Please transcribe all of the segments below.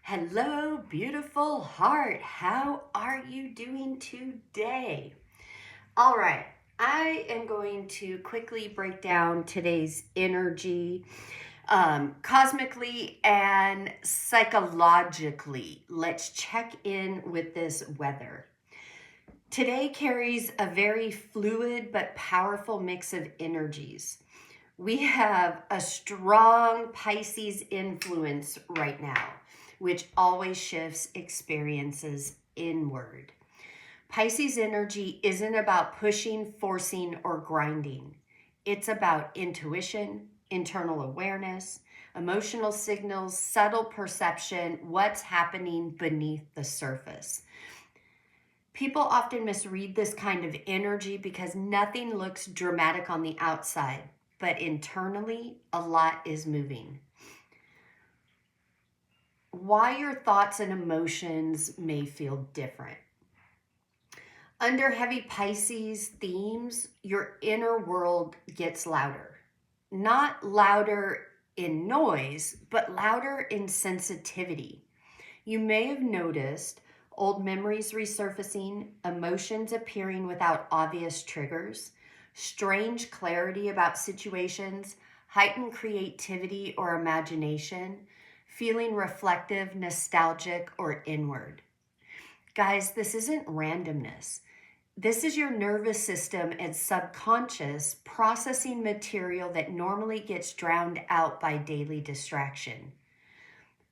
Hello, beautiful heart. How are you doing today? All right, I am going to quickly break down today's energy cosmically and psychologically. Let's check in with this weather. Today carries a very fluid but powerful mix of energies. We have a strong Pisces influence right now, which always shifts experiences inward. Pisces energy isn't about pushing, forcing, or grinding. It's about intuition, internal awareness, emotional signals, subtle perception, what's happening beneath the surface. People often misread this kind of energy because nothing looks dramatic on the outside, but internally, a lot is moving. Why your thoughts and emotions may feel different. Under heavy Pisces themes, your inner world gets louder. Not louder in noise, but louder in sensitivity. You may have noticed old memories resurfacing, emotions appearing without obvious triggers, strange clarity about situations, heightened creativity or imagination, feeling reflective, nostalgic, or inward. Guys, this isn't randomness. This is your nervous system and subconscious processing material that normally gets drowned out by daily distraction.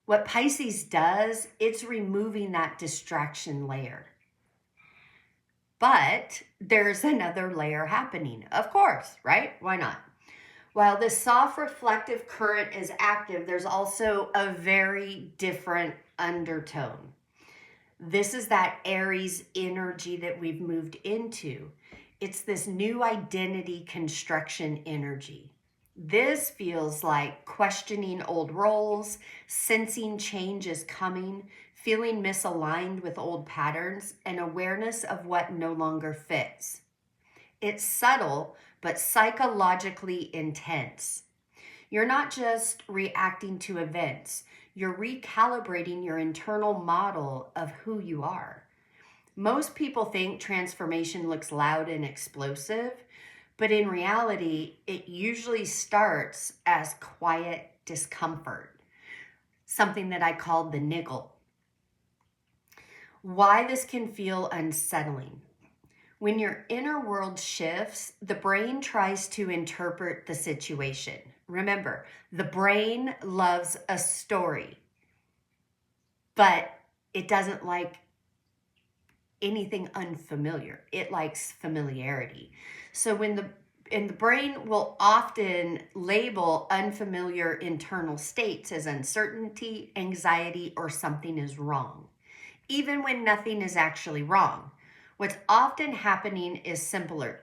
What Pisces does, it's removing that distraction layer. But there's another layer happening, of course, right? Why not? While this soft reflective current is active, there's also a very different undertone. This is that Aries energy that we've moved into. It's this new identity construction energy. This feels like questioning old roles, sensing change is coming, feeling misaligned with old patterns, and awareness of what no longer fits. It's subtle, but psychologically intense. You're not just reacting to events, you're recalibrating your internal model of who you are. Most people think transformation looks loud and explosive, but in reality, it usually starts as quiet discomfort, something that I call the niggle. Why this can feel unsettling. When your inner world shifts, the brain tries to interpret the situation. Remember, the brain loves a story, but it doesn't like anything unfamiliar. It likes familiarity. So the brain will often label unfamiliar internal states as uncertainty, anxiety, or something is wrong, even when nothing is actually wrong. What's often happening is simpler.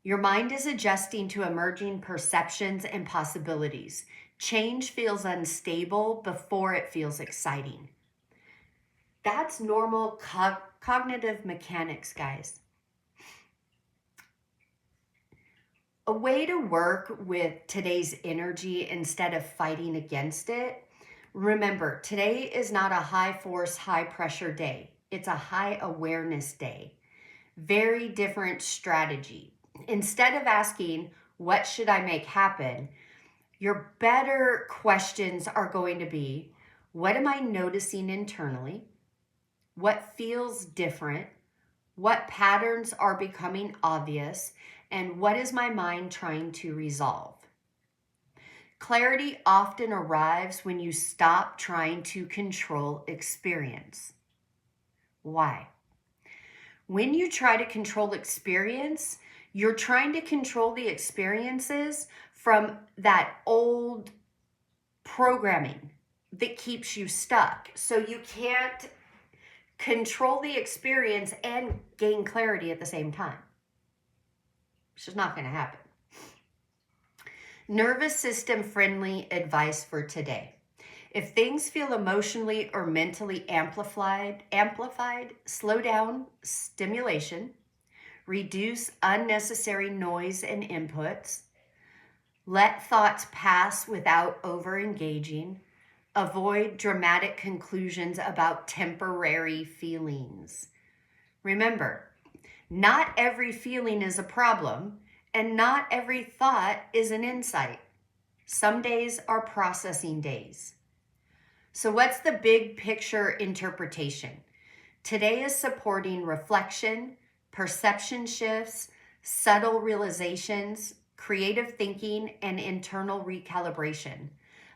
Your mind is adjusting to emerging perceptions and possibilities. Change feels unstable before it feels exciting. That's normal cognitive mechanics, guys. A way to work with today's energy instead of fighting against it. Remember, today is not a high force, high pressure day. It's a high awareness day. Very different strategy. Instead of asking, what should I make happen? Your better questions are going to be, what am I noticing internally? What feels different? What patterns are becoming obvious? And what is my mind trying to resolve? Clarity often arrives when you stop trying to control experience. Why? When you try to control experience, you're trying to control the experiences from that old programming that keeps you stuck. So you can't control the experience and gain clarity at the same time. It's just not going to happen. Nervous system friendly advice for today. If things feel emotionally or mentally amplified, slow down stimulation, reduce unnecessary noise and inputs, let thoughts pass without over-engaging, Avoid dramatic conclusions about temporary feelings. Remember, not every feeling is a problem, and not every thought is an insight. Some days are processing days. So what's the big picture interpretation? Today is supporting reflection, perception shifts, subtle realizations, creative thinking, and internal recalibration.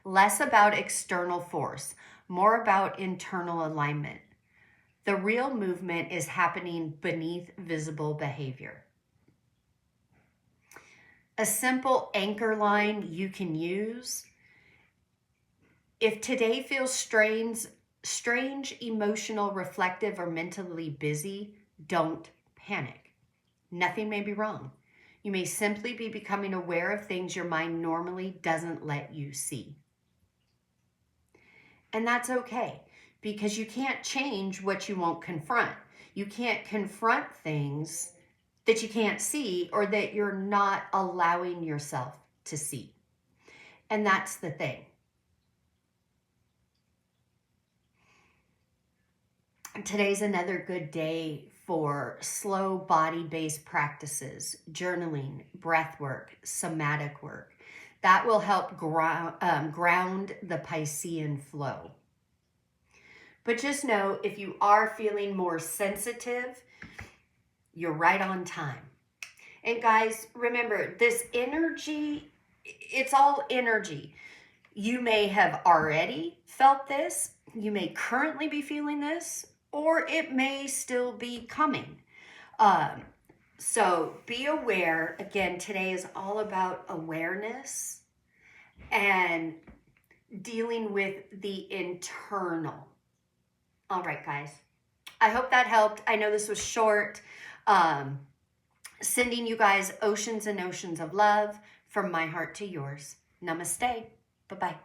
Less about external force, more about internal alignment. The real movement is happening beneath visible behavior. A simple anchor line you can use: if today feels strange, emotional, reflective, or mentally busy, don't panic. Nothing may be wrong. You may simply be becoming aware of things your mind normally doesn't let you see. And that's okay, because you can't change what you won't confront. You can't confront things that you can't see or that you're not allowing yourself to see. And that's the thing. Today's another good day for slow body-based practices, journaling, breath work, somatic work. That will help ground the Piscean flow. But just know, if you are feeling more sensitive, you're right on time. And guys, remember, this energy, it's all energy. You may have already felt this, you may currently be feeling this, or it may still be coming. So be aware. Again, today is all about awareness and dealing with the internal. All right, guys. I hope that helped. I know this was short. Sending you guys oceans and oceans of love from my heart to yours. Namaste. Bye-bye.